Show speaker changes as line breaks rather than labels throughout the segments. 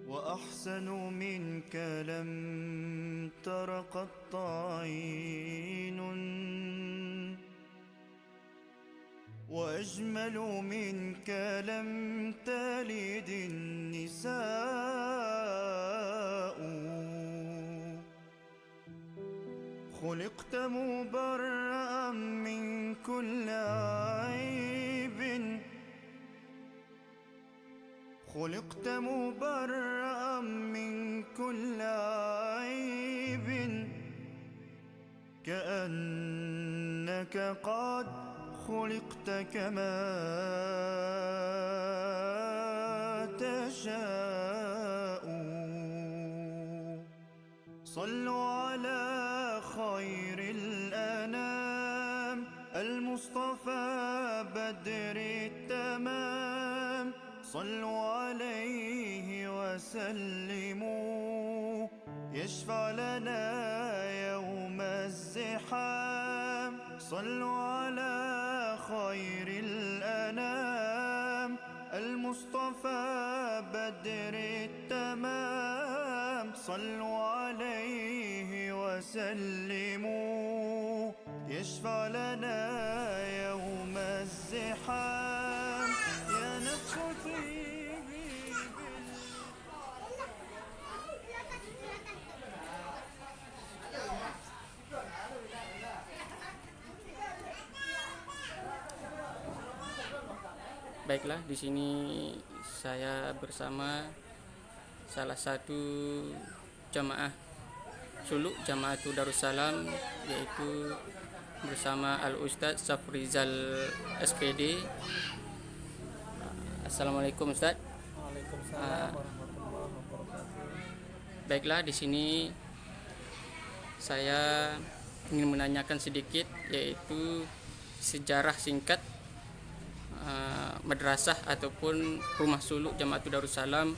وأحسن منك لم تر قط عين، وأجمل منك لم تلد النساء. خلقت مبرأ من كل عيب، خلقت مبرأ من كل عيب، كأنك قد خلقت كما تشاء. صلوا على خير الأنام المصطفى بدر التمام، صلوا عليه وسلموا يشفع لنا يوم الزحام. صلوا على خير الأنام المصطفى بدر التمام، صلوا عليه وسلموا يشفع لنا يوم الزحام. يا نفس طيبي
Baiklah, di sini saya bersama salah satu jamaah suluk Jamaatul Darussalam, yaitu bersama Al Ustadz Safrizal SPD. Assalamualaikum Ustadz.
Waalaikumsalam warahmatullahi wabarakatuh.
Baiklah, di sini saya ingin menanyakan sedikit, yaitu sejarah singkat madrasah ataupun rumah suluk Jamaatul Darussalam,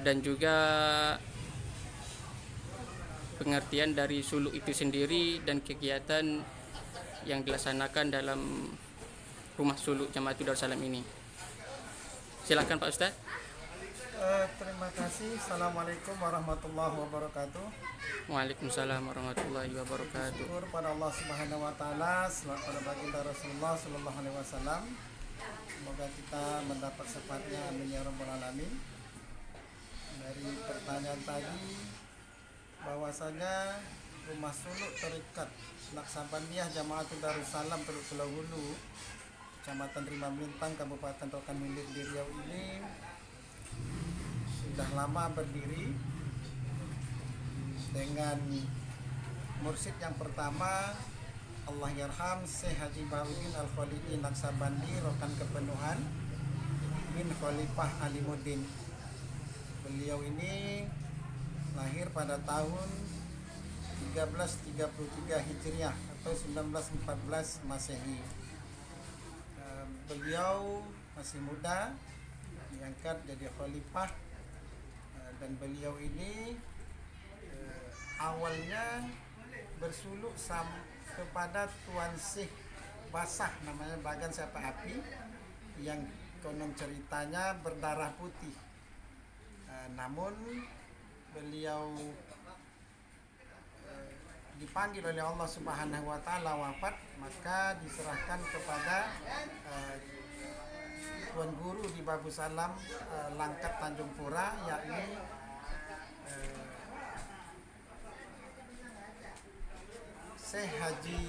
dan juga pengertian dari suluk itu sendiri dan kegiatan yang dilaksanakan dalam rumah suluk Jamaatul Darussalam ini. Silakan Pak Ustadz.
Terima kasih. Assalamualaikum warahmatullahi wabarakatuh.
Waalaikumsalam warahmatullahi wabarakatuh.
Syukur pada Allah Subhanahu wa taala, selawat pada baginda Rasulullah sallallahu alaihi wasallam. Semoga kita mendapat syafaatnya, amin ya rabbal alamin. Dari pertanyaan tadi, bahwasanya rumah suluk Tarekat Naqsabandiyah Jamaatul Darussalam Teluk Pulau Hulu, Kecamatan Rimba Melintang, Kabupaten Rokan Hilir di Riau ini sudah lama berdiri dengan mursyid yang pertama, Allahyarham Syekh Haji Baharudin Al-Khalidi Naqsabandi Rokan Kepenuhan bin Khalifah Alimuddin. Beliau ini lahir pada tahun 1333 Hijriah atau 1914 Masehi. Beliau masih muda diangkat jadi khalifah, dan beliau ini awalnya bersuluk kepada Tuan Syekh Basah, namanya Bagan Siapa Api, yang konon ceritanya berdarah putih. Namun beliau dipanggil oleh Allah Subhanahu wa taala wafat, maka diserahkan kepada Tuan Guru di Babu Salam Langkat Tanjung Pura, yakni Syekh Haji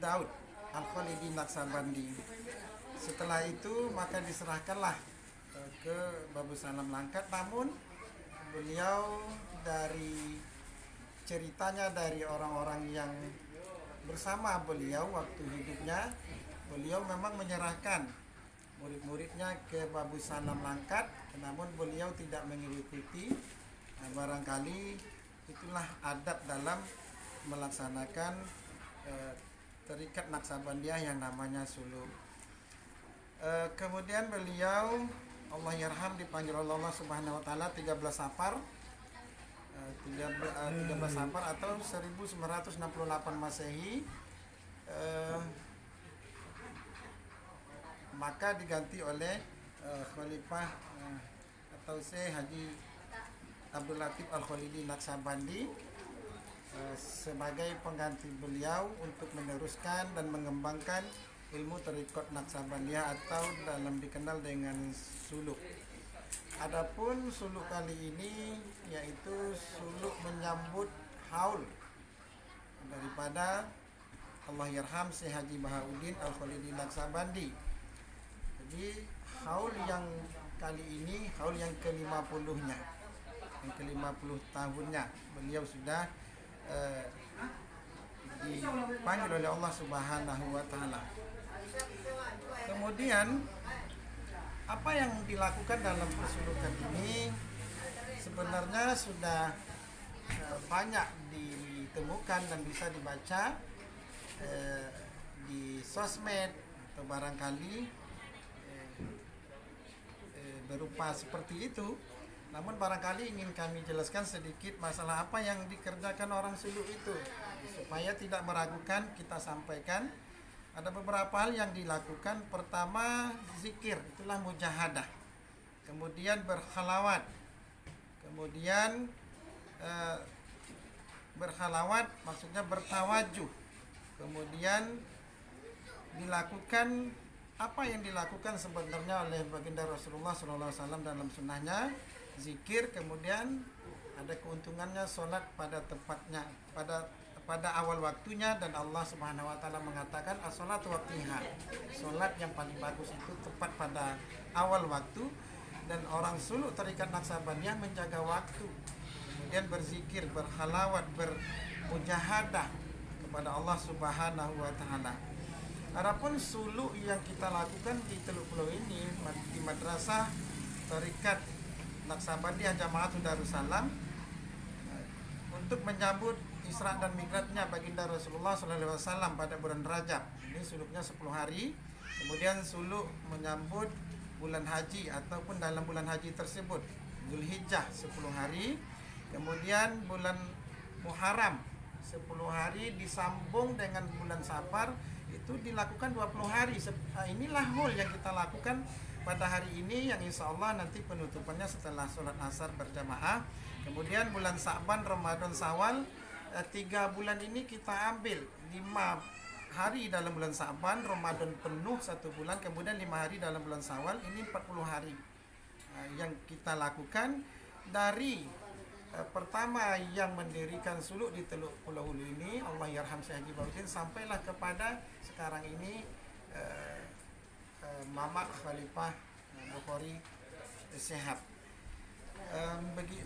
Daud Al-Khalidi Naqsabandi. Setelah itu maka diserahkanlah ke Babu Salam Langkat. Namun beliau, dari ceritanya dari orang-orang yang bersama beliau waktu hidupnya, beliau memang menyerahkan murid-muridnya ke Babu Salam Langkat, namun beliau tidak mengikuti. Barangkali itulah adab dalam melaksanakan Tarekat Naqsabandiyah yang namanya suluk. Kemudian beliau, Allahyarham, dipanggil oleh Allah Subhanahu wa taala 13 Safar 13 Safar atau 1968 Masehi, maka diganti oleh Khalifah atau Syekh Haji Abdul Latif Al-Khalidi Naksabandi sebagai pengganti beliau untuk meneruskan dan mengembangkan ilmu Thariqat Naksabandiyah atau dalam dikenal dengan suluk. Adapun suluk kali ini yaitu suluk menyambut haul daripada Allahyarham Syekh Haji Bahauddin Al-Khalidi Naksabandi. Jadi haul yang kali ini haul yang ke-50-nya, yang ke-50 tahunnya beliau sudah dipanggil oleh Allah Subhanahu wa taala. Kemudian apa yang dilakukan dalam persulukan ini sebenarnya sudah banyak ditemukan dan bisa dibaca di sosmed atau barangkali berupa seperti itu. Namun barangkali ingin kami jelaskan sedikit masalah apa yang dikerjakan orang suluk itu supaya tidak meragukan. Kita sampaikan ada beberapa hal yang dilakukan. Pertama, zikir, itulah mujahadah. Kemudian berkhalawat. Kemudian berkhalawat maksudnya bertawajuh. Kemudian dilakukan apa yang dilakukan sebenarnya oleh baginda Rasulullah SAW dalam sunnahnya, zikir. Kemudian ada keuntungannya sholat pada tempatnya, pada awal waktunya, dan Allah Subhanahu wa taala mengatakan as-sholatu waqtiha. Sholat yang paling bagus itu tepat pada awal waktu, dan orang suluk Thariqat Naksabandiyah menjaga waktu. Kemudian berzikir, berkhalawat, bermujahadah kepada Allah Subhanahu wa taala. Adapun suluk yang kita lakukan di Teluk Pulau ini di Madrasah Thariqat Naksabandiyah Jamaatul Darussalam untuk menyambut Isra dan Mi'rajnya baginda Rasulullah SAW pada bulan Rajab. Ini suluknya 10 hari. Kemudian suluk menyambut bulan haji ataupun dalam bulan haji tersebut, Zulhijjah 10 hari. Kemudian bulan Muharram 10 hari disambung dengan bulan Safar, itu dilakukan 20 hari. Inilah hal yang kita lakukan pada hari ini, yang insya Allah nanti penutupannya setelah sholat asar berjamaah. Kemudian bulan Sa'ban, Ramadan, Syawal, 3 bulan ini kita ambil 5 hari dalam bulan Sa'ban, Ramadan penuh 1 bulan, kemudian 5 hari dalam bulan Syawal, ini 40 hari yang kita lakukan dari pertama yang mendirikan suluk di Teluk Pulau Hulu ini, Allahyarham Syekh Haji Bahauddin, sampailah kepada sekarang ini Mamak Khalifah Bukhari Syihab.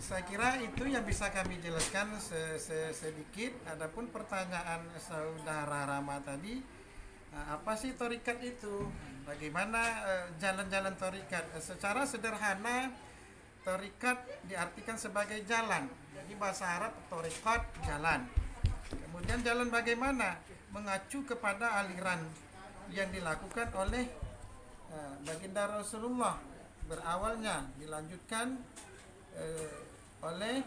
Saya kira itu yang bisa kami jelaskan sedikit. Adapun pertanyaan saudara Rama tadi, apa sih thariqat itu? Bagaimana jalan-jalan thariqat? Secara sederhana, thariqat diartikan sebagai jalan. Jadi bahasa Arab thariqat, jalan. Kemudian jalan bagaimana? Mengacu kepada aliran yang dilakukan oleh baginda Rasulullah. Berawalnya dilanjutkan oleh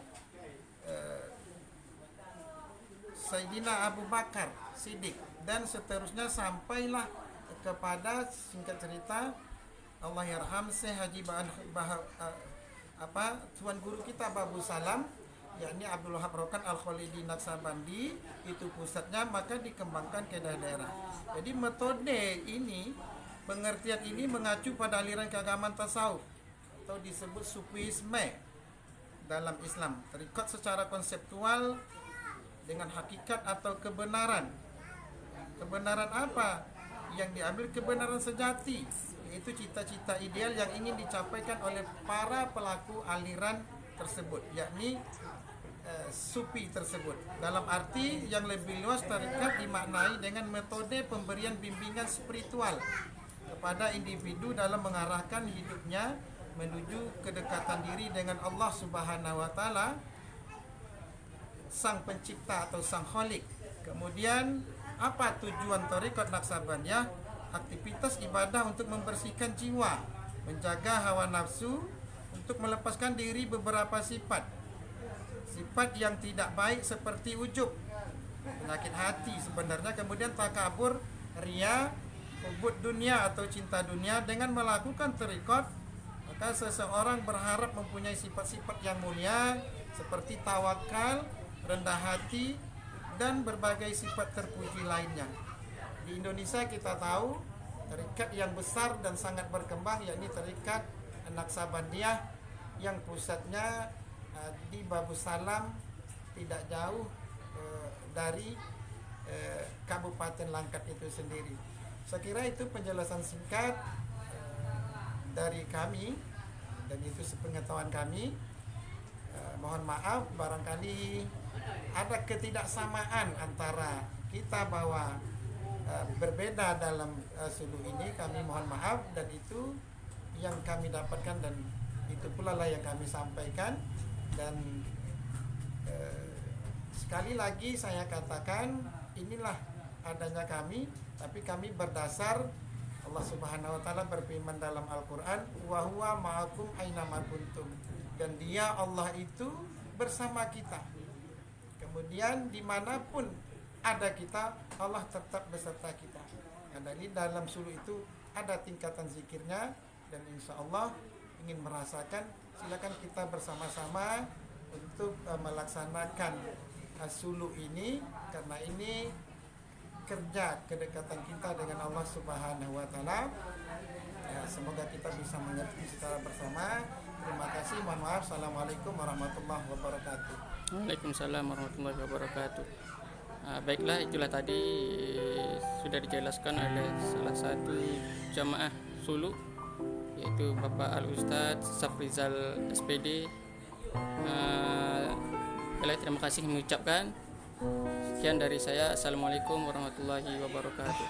Sayyidina Abu Bakar Siddiq, dan seterusnya sampailah kepada, singkat cerita, Allahyarham Syekh Haji Tuan Guru kita Babu Salam, yakni Abdul Wahab Rokan Al-Khalidi Naksabandi, itu pusatnya, maka dikembangkan ke daerah. Jadi metode ini, pengertian ini mengacu pada aliran keagamaan tasawuf atau disebut sufisme dalam Islam. Thariqat secara konseptual dengan hakikat atau kebenaran. Kebenaran apa? Yang diambil kebenaran sejati, yaitu cita-cita ideal yang ingin dicapaikan oleh para pelaku aliran tersebut, yakni sufi tersebut. Dalam arti yang lebih luas, thariqat dimaknai dengan metode pemberian bimbingan spiritual kepada individu dalam mengarahkan hidupnya menuju kedekatan diri dengan Allah Subhanahu wa taala, sang pencipta atau sang khalik. Kemudian apa tujuan thariqat Naksabandiyah? Aktivitas ibadah untuk membersihkan jiwa, menjaga hawa nafsu, untuk melepaskan diri beberapa sifat yang tidak baik seperti ujub, penyakit hati sebenarnya, kemudian takabur, ria, hubud dunia atau cinta dunia. Dengan melakukan thariqat maka seseorang berharap mempunyai sifat-sifat yang mulia seperti tawakal, rendah hati, dan berbagai sifat terpuji lainnya. Di Indonesia kita tahu tarekat yang besar dan sangat berkembang yakni tarekat Naqsabandiyah yang pusatnya di Babu Salam, tidak jauh dari Kabupaten Langkat itu sendiri. Saya kira itu penjelasan singkat dari kami, dan itu sepengetahuan kami. Mohon maaf barangkali ada ketidaksamaan antara kita bahwa berbeda dalam suluk ini. Kami mohon maaf, dan itu yang kami dapatkan dan itu pula lah yang kami sampaikan. Dan sekali lagi saya katakan, inilah adanya kami, tapi kami berdasar Allah Subhanahu wa taala berfirman dalam Al-Qur'an, wa huwa ma'akum aina ma kuntum, dan Dia Allah itu bersama kita. Kemudian dimanapun ada kita, Allah tetap beserta kita. Nah, dari dalam suluk itu ada tingkatan zikirnya, dan insya Allah ingin merasakan, silakan kita bersama-sama untuk melaksanakan suluk ini, karena ini kerja kedekatan kita dengan Allah Subhanahu wa taala. Ya, semoga kita bisa mengerti secara bersama. Terima kasih, mohon maaf. Assalamualaikum warahmatullahi wabarakatuh.
Waalaikumsalam warahmatullahi wabarakatuh. Baiklah, itulah tadi sudah dijelaskan oleh salah satu jamaah suluk, yaitu Bapak Al-Ustadz Safrizal SPD. Terima kasih mengucapkan. Sekian dari saya. Assalamualaikum warahmatullahi wabarakatuh.